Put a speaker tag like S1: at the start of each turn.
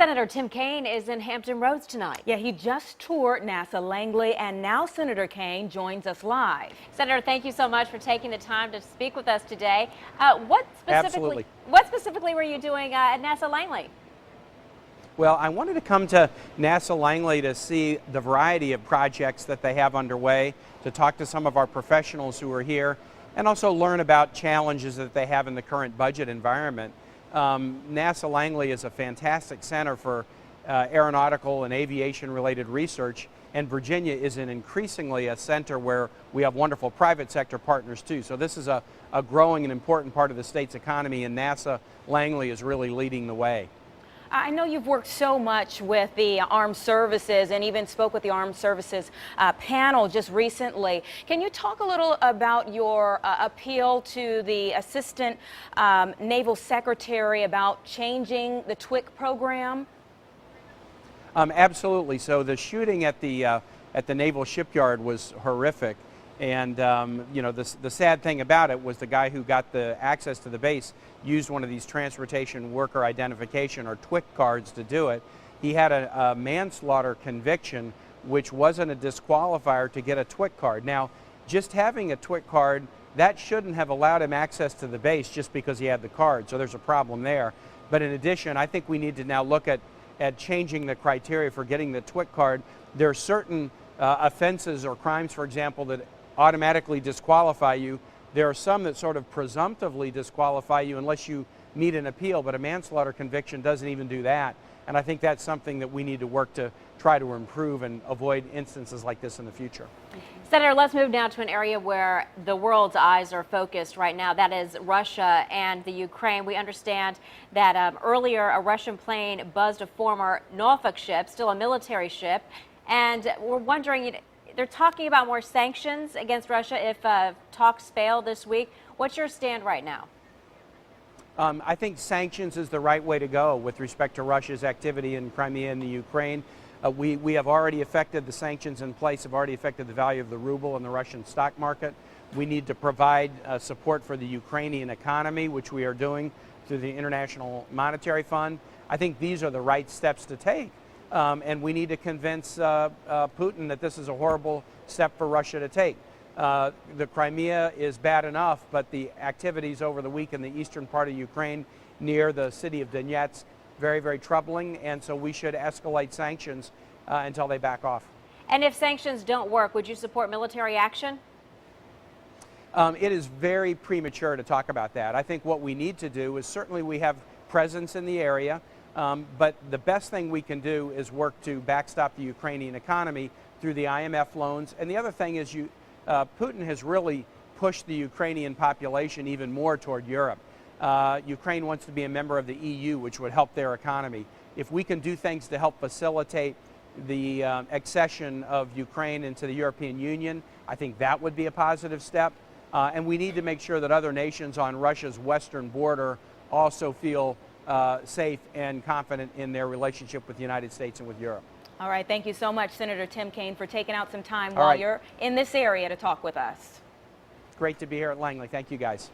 S1: Senator Tim Kaine is in Hampton Roads tonight.
S2: Yeah, he just toured NASA Langley, and now Senator Kaine joins us live.
S1: Senator, thank you so much for taking the time to speak with us today.
S3: Absolutely.
S1: What specifically were you doing at NASA Langley?
S3: Well, I wanted to come to NASA Langley to see the variety of projects that they have underway, to talk to some of our professionals who are here, and also learn about challenges that they have in the current budget environment. NASA Langley is a fantastic center for aeronautical and aviation-related research, and Virginia is increasingly a center where we have wonderful private sector partners too. So this is a growing and important part of the state's economy, and NASA Langley is really leading the way.
S2: I know you've worked so much with the Armed Services and even spoke with the Armed Services panel just recently. Can you talk a little about your appeal to the Assistant Naval Secretary about changing the TWIC program?
S3: Absolutely. So the shooting at the Naval Shipyard was horrific. And, you know, the sad thing about it was the guy who got the access to the base used one of these transportation worker identification or TWIC cards to do it. He had a manslaughter conviction, which wasn't a disqualifier to get a TWIC card. Now, just having a TWIC card, that shouldn't have allowed him access to the base just because he had the card. So there's a problem there. But in addition, I think we need to now look at changing the criteria for getting the TWIC card. There are certain offenses or crimes, for example, that automatically disqualify you. There are some that sort of presumptively disqualify you unless you meet an appeal, but a manslaughter conviction doesn't even do that. And I think that's something that we need to work to try to improve and avoid instances like this in the future.
S1: Senator, let's move now to an area where the world's eyes are focused right now. That is Russia and the Ukraine. We understand that earlier a Russian plane buzzed a former Norfolk ship, still a military ship, and we're wondering, they're talking about more sanctions against Russia if talks fail this week. What's your stand right now?
S3: I think sanctions is the right way to go with respect to Russia's activity in Crimea and the Ukraine. We have already affected the sanctions in place, have already affected the value of the ruble and the Russian stock market. We need to provide support for the Ukrainian economy, which we are doing through the International Monetary Fund. I think these are the right steps to take. And we need to convince Putin that this is a horrible step for Russia to take. The Crimea is bad enough, but the activities over the week in the eastern part of Ukraine near the city of Donetsk, very, very troubling, and so we should escalate sanctions until they back off.
S1: And if sanctions don't work, would you support military action?
S3: It is very premature to talk about that. I think what we need to do is certainly we have presence in the area. But the best thing we can do is work to backstop the Ukrainian economy through the IMF loans. And the other thing is Putin has really pushed the Ukrainian population even more toward Europe. Ukraine wants to be a member of the EU, which would help their economy. If we can do things to help facilitate the accession of Ukraine into the European Union, I think that would be a positive step. And we need to make sure that other nations on Russia's western border also feel safe and confident in their relationship with the United States and with Europe.
S2: All right, thank you so much, Senator Tim Kaine, for taking out some time while you're in this area to talk with us.
S3: Great to be here at Langley. Thank you, guys.